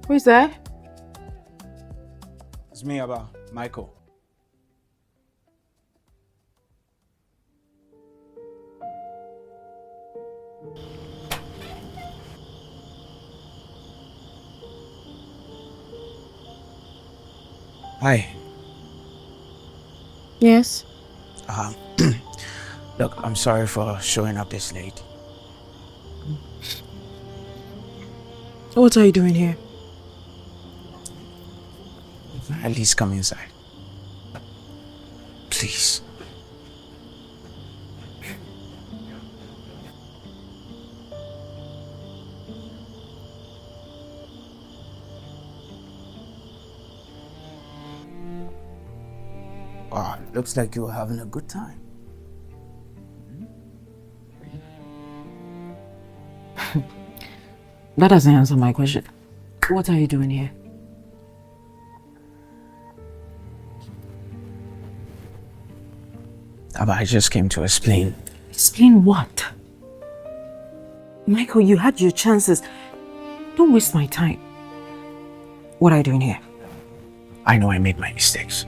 Who is there? It's me, Abba. Michael. Hi. Yes. Look, I'm sorry for showing up this late. What are you doing here? At least come inside. Please. Wow, looks like you were having a good time. That doesn't answer my question. What are you doing here? Abba, I just came to explain. Explain what? Michael, you had your chances. Don't waste my time. What are you doing here? I know I made my mistakes,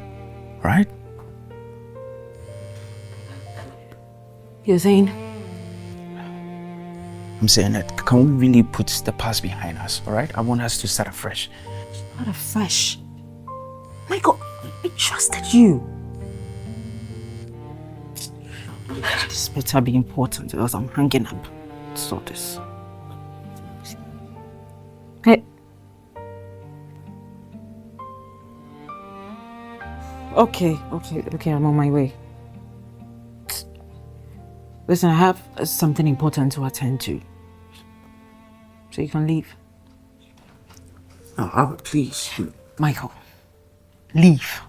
right? You're saying? I'm saying that, can we really put the past behind us, all right? I want us to start afresh. Start afresh? Michael, I trusted you. This better be important or else I'm hanging up. Saw this. Hey. Okay, I'm on my way. Listen, I have something important to attend to. So you can leave. Oh, please. Michael, leave.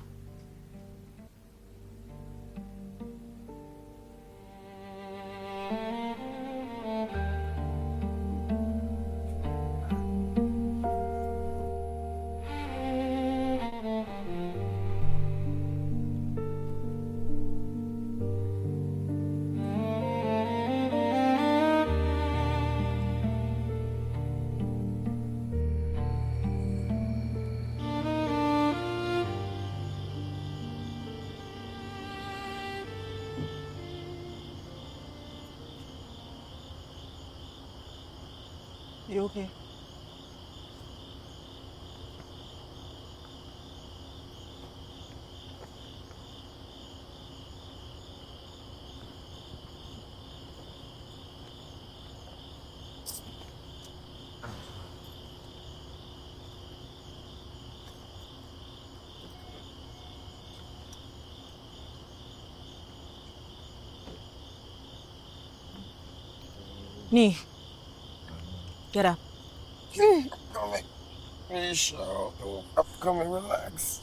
You okay? Nee, get up. Coming. Hey, show. I'm coming, relax.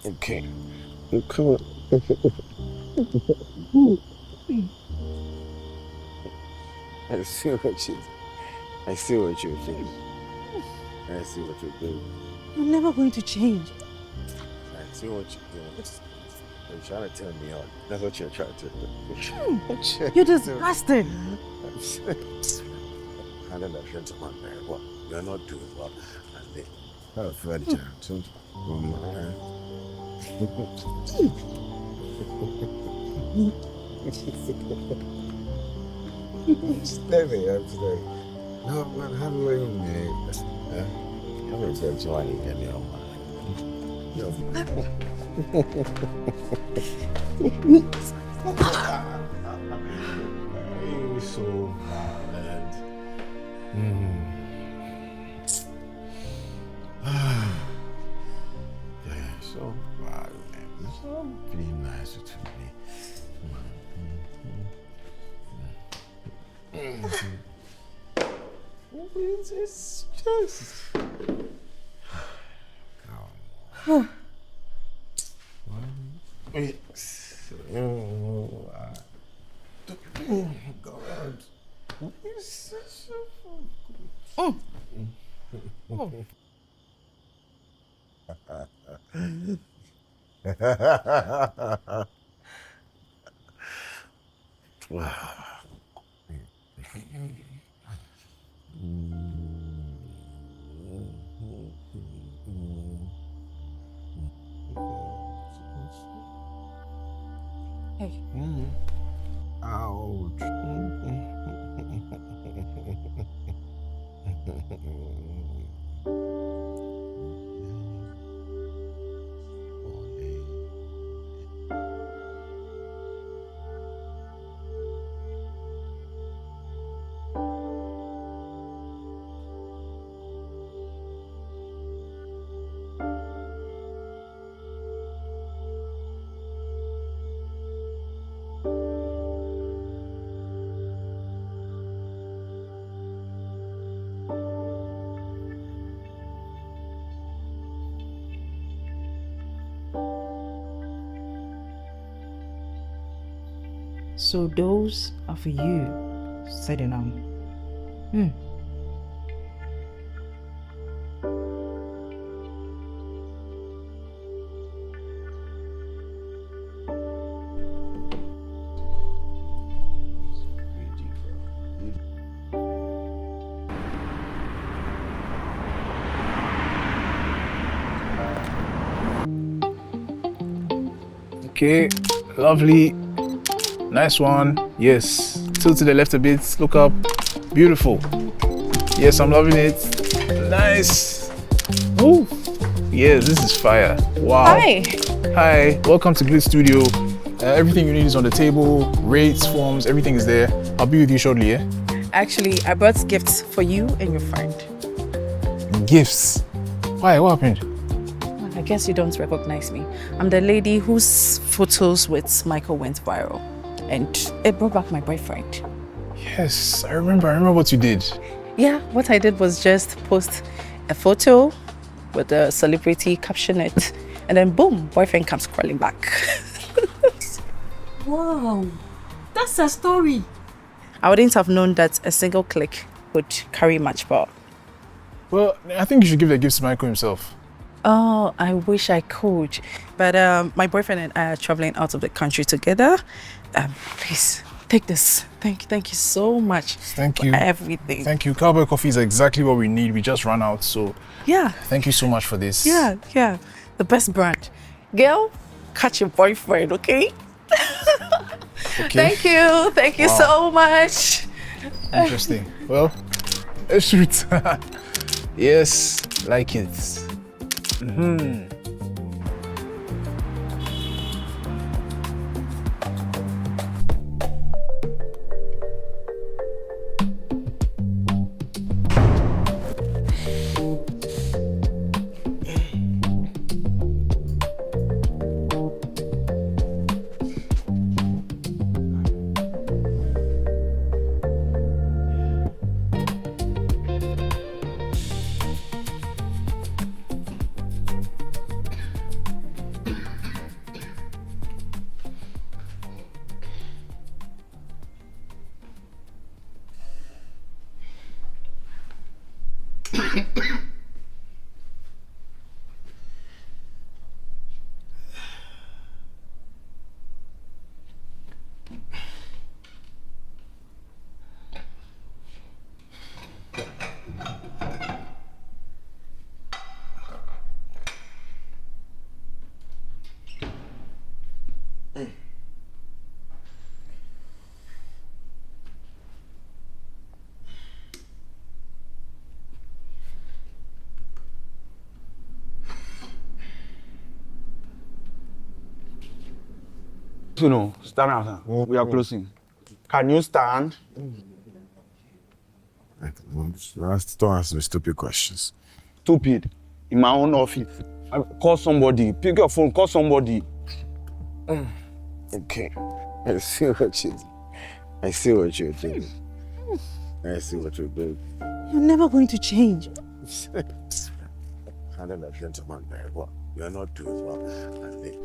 Okay. I'm coming. I see what you I see what you're doing. I see what you're doing. I'm never going to change. I see what you're doing. You're trying to turn me on. That's what you're trying to do. You're disgusting. I don't know if you're doing very well. You're not doing well. I think. Oh, furniture. Stay there, I'm sorry. No, man, how do I make I'm going to join you again, You're so violent. Yeah, so violent. So be nice to me. It's just. God. It's Why? Ouch. So those are for you, said it on. Okay, lovely. Nice one. Yes. Tilt to the left a bit. Look up. Beautiful. Yes, I'm loving it. Nice. Ooh. Yes, this is fire. Wow. Hi. Hi. Welcome to Glit Studio. Everything you need is on the table. Rates, forms, everything is there. I'll be with you shortly, yeah? Actually, I brought gifts for you and your friend. Gifts. Why? What happened? I guess you don't recognize me. I'm the lady whose photos with Michael went viral. And it brought back my boyfriend. Yes, I remember what you did. Yeah, what I did was just post a photo with a celebrity, caption it, and then boom, boyfriend comes crawling back. Wow, that's a story. I wouldn't have known that a single click would carry much power. Well, I think you should give the gifts to Michael himself. Oh, I wish I could. But my boyfriend and I are traveling out of the country together. Please, take this. Thank you so much. Thank you. For everything. Thank you. Cowboy coffee is exactly what we need. We just ran out, so Yeah. thank you so much for this. Yeah. The best brand. Girl, catch your boyfriend, okay? Okay. Thank you so much. Interesting. Well, let's shoot. Yes, like it. No, stand out. Huh? We are closing. Can you stand? Don't ask me stupid questions. Stupid. In my own office. Call somebody. Pick your phone. Call somebody. Okay. I see what you're doing. I see what you're doing. You're never going to change. I don't know, gentleman. Well, you're not doing well. I think.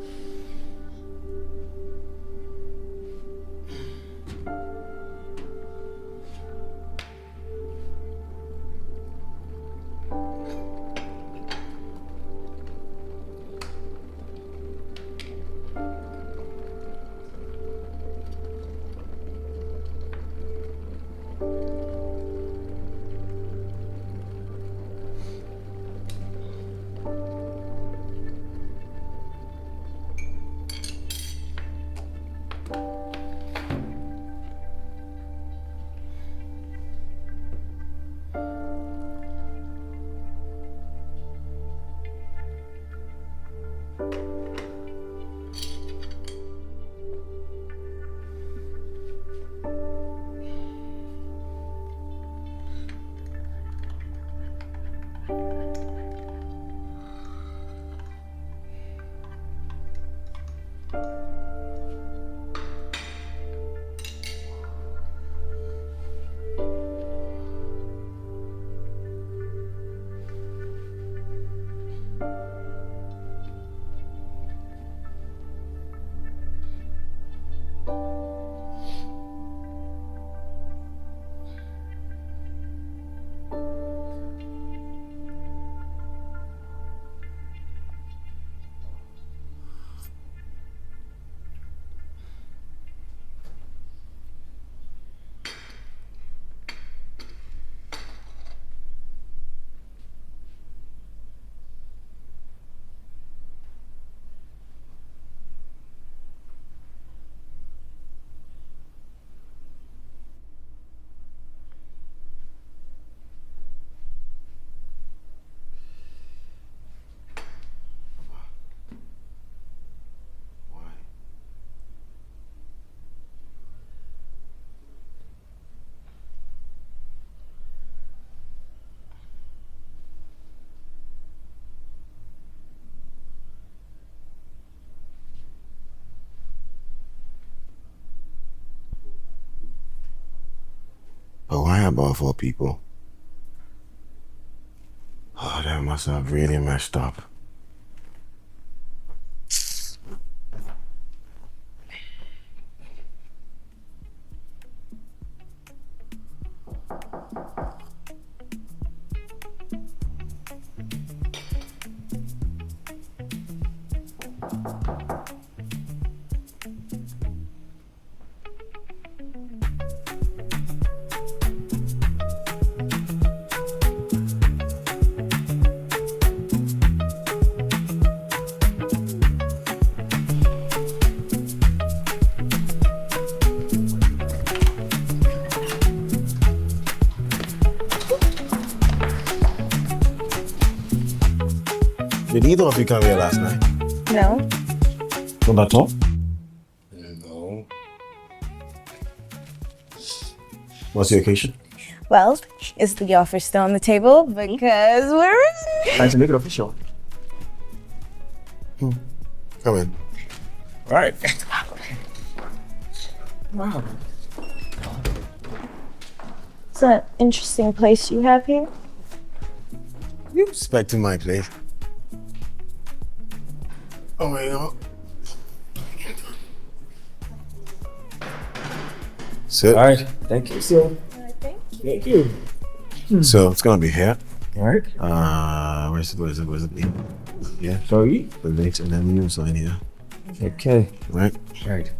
cab of all people. Oh, that must have really messed up. Did either of you come here last night? No. Not at all? No. What's the occasion? Well, is the offer still on the table? Because we're... Time to make it official. Come in. All right. Wow. It's an interesting place you have here. You expecting my place? Oh my God. Sit. All right. Thank you, sir. Thank you. So it's gonna be here. All right. Where's it? Yeah. Sorry. The date and then you sign here. Okay. Right. Right.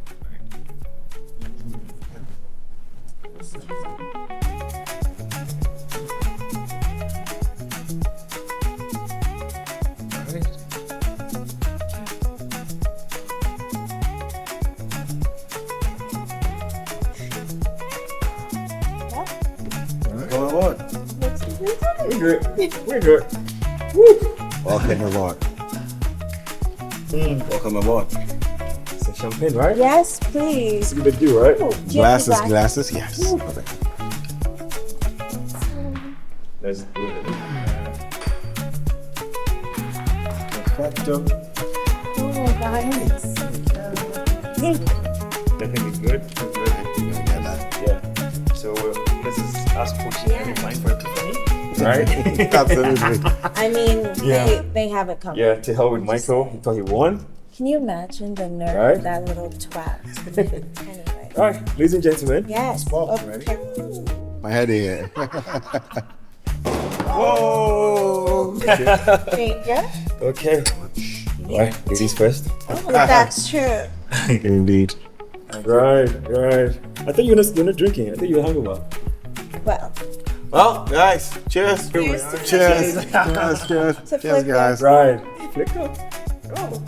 Come aboard. We're good. We're good. Woo. Welcome aboard. Welcome aboard. Some champagne, right? Yes, please. Give it due, right? Glasses, yes. Let's do it. Perfecto. Oh, nice. Definitely good. Yeah. So let's just ask for champagne wine for Epiphany, right? Absolutely. I mean, Yeah. they have it covered. Yeah. To hell with Michael. He thought he won. Can you imagine the nerve Right? of that little twat? Anyway. All right, ladies and gentlemen. Yes. Spot, Okay. My head here. Whoa. Stranger. Okay. All right, ladies first. That's true. Indeed. Right. I think you're not drinking. I think you're hungover. Well, Well, guys, cheers. Cheers. Cheers. Cheers. Cheers, guys. Right. Flick up. oh,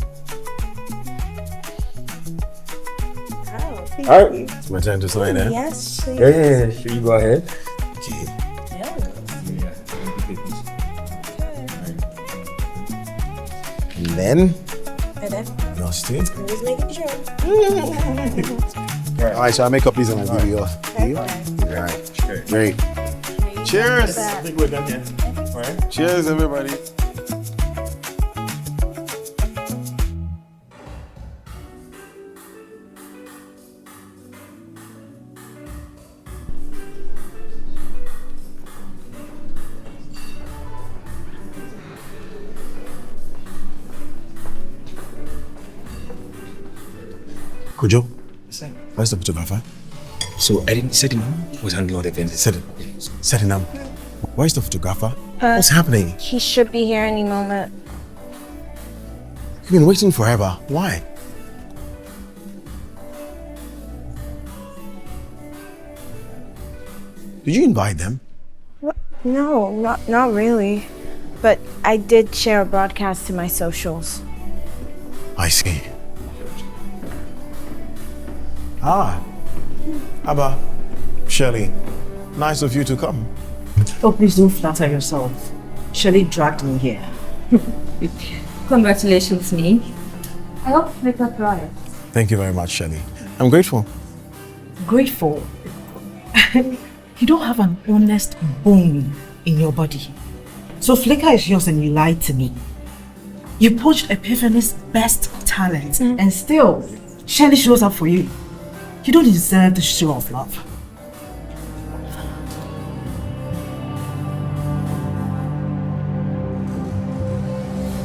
thank All right. you. It's my time to sign, eh? Yes, please. Yeah. Sure, you go ahead. Okay. And then, And then, no stay. who's making sure? All right, so I make up these and I'll give you off. Okay. All right. Great. Cheers. I think we're done here. All right. Cheers, everybody. Kojo, where's the photographer? So I didn't set him was handling all the events. Setting up. Where's the photographer? What's happening? He should be here any moment. You've been waiting forever. Why? Did you invite them? No, not really. But I did share a broadcast to my socials. I see. Ah, Abba, Shirley, nice of you to come. Oh, please don't flatter yourself. Shirley dragged me here. Congratulations, me. I hope you make up right. Thank you very much, Shirley. I'm grateful. Grateful. You don't have an honest bone in your body. So Flicker is yours and you lied to me. You poached Epiphany's best talent and still Shirley shows up for you. You don't deserve the show of love.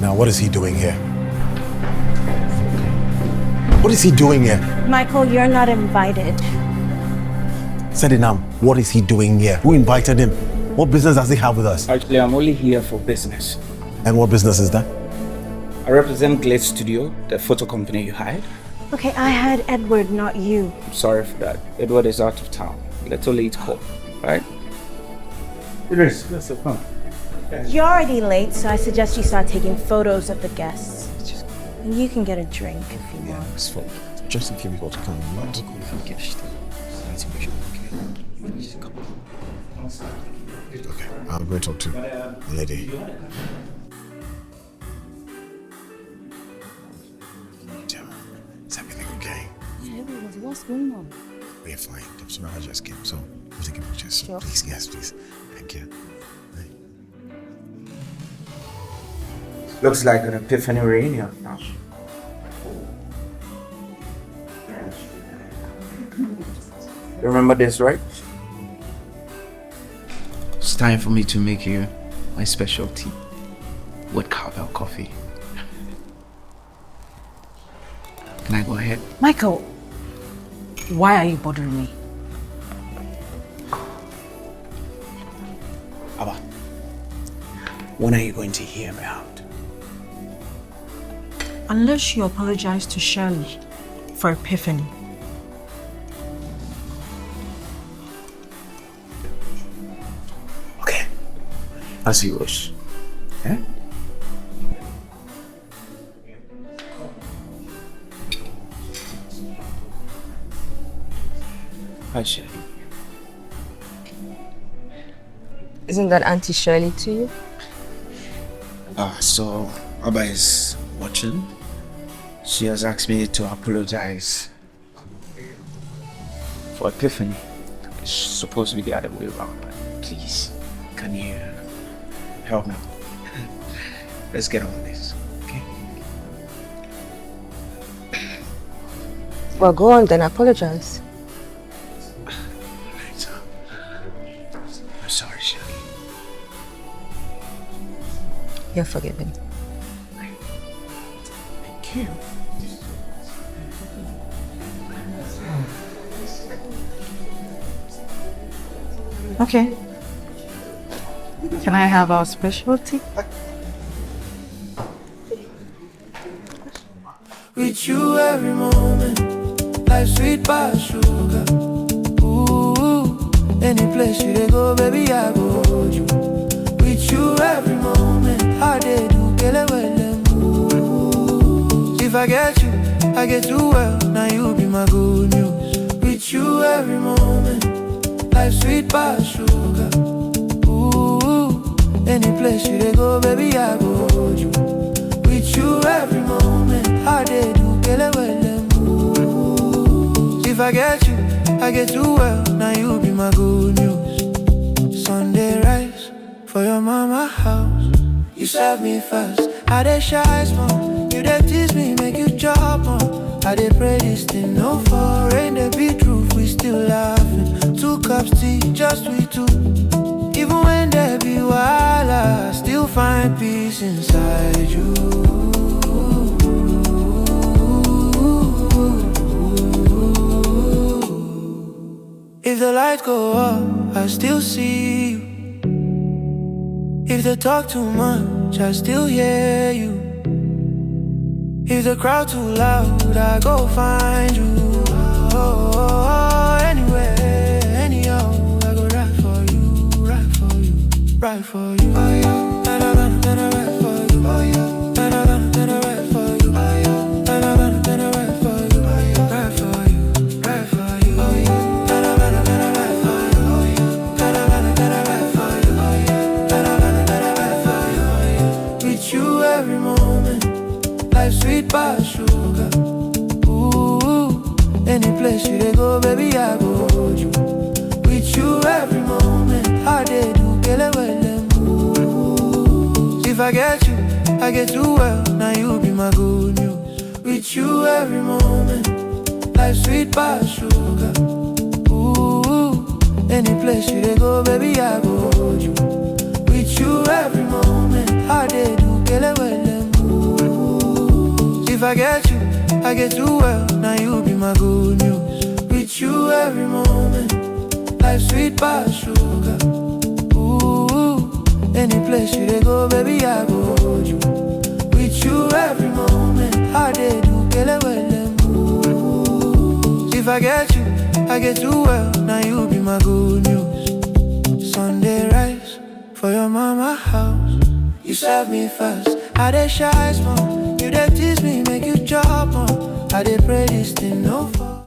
Now, what is he doing here? What is he doing here? Michael, you're not invited. Said it now. What is he doing here? Who invited him? What business does he have with us? Actually, I'm only here for business. And what business is that? I represent Glade Studio, the photo company you hired. Okay, I had Edward, not you. I'm sorry for that. Edward is out of town. Let's only eat call, right? It is. That's the fun. You're already late, so I suggest you start taking photos of the guests. And you can get a drink if you want. It's fine. Just in case we got to come. Okay, I'll go talk to the lady. Is everything okay? What's going on? We're fine. Dr. Raha just came, so we'll take pictures. Sure. Please, yes, please. Thank you. Looks like an epiphany reunion now. You remember this, right? It's time for me to make you my specialty with cowbell coffee. Can I go ahead? Michael, why are you bothering me? Abba, when are you going to hear me out? Unless you apologize to Shirley for Epiphany. Okay, as you wish. Eh? Hi, Shirley. Isn't that Auntie Shirley to you? So Abba is watching. She has asked me to apologize for Epiphany. It's supposed to be the other way around, but please, can you help me? Let's get on this, okay? Well, go on then, apologize. I'm sorry, Shirley. You're forgiven. Thank you. Okay. Can I have our specialty? With you every moment, life sweet by sugar. Ooh, any place you dey go, baby, I go hold you. With you every moment, how they do, kele wele. If I get you, I get too well. Now you be my good news. With you every moment, life sweet by sugar. Ooh, any place you dey go, baby, I go hold you. With you every moment, how they do, kele wele. If I get you, I get too well. Now you be my good news. Sunday rise for your mama house. You serve me first. I dey shy small. You dey tease me, make you chop more. I dey pray this thing no fall. Rain dey beat roof, we still laughing. 2 cups tea, just we two. Even when there be wahala, I still find peace inside you. If the lights go up, I still see you. If they talk too much, I still hear you. If the crowd too loud, I go find you. Anywhere, anyhow, I go ride for you, ride for you, ride for you. And I'm gonna ride for you. And I'm gonna ride for you. And I'm gonna ride for you, ride for you, ride for you. And I'm gonna ride for you. And I'm gonna ride for you. And I'm gonna ride for you. With you every moment, life sweet by sugar. Ooh, any place you dey go, baby, I go hold you. With you every moment, how they do, kele wele. If I get you, I get too well. Now you be my good news. With you every moment, life sweet by sugar. Ooh, any place you dey go, baby, I go hold you. With you every moment, how they do, kele wele. If I get you, I get too well. Now you be my good news. With you every moment, life sweet by sugar. Ooh, any place you go, baby, I go hold you. With you every moment, how they do, kele wele move. If I get you, I get too well. Now you be my good news. Sunday rise for your mama house. You serve me first. I dey shy small. You dey tease me, make you chop more. I dey pray this thing no fall.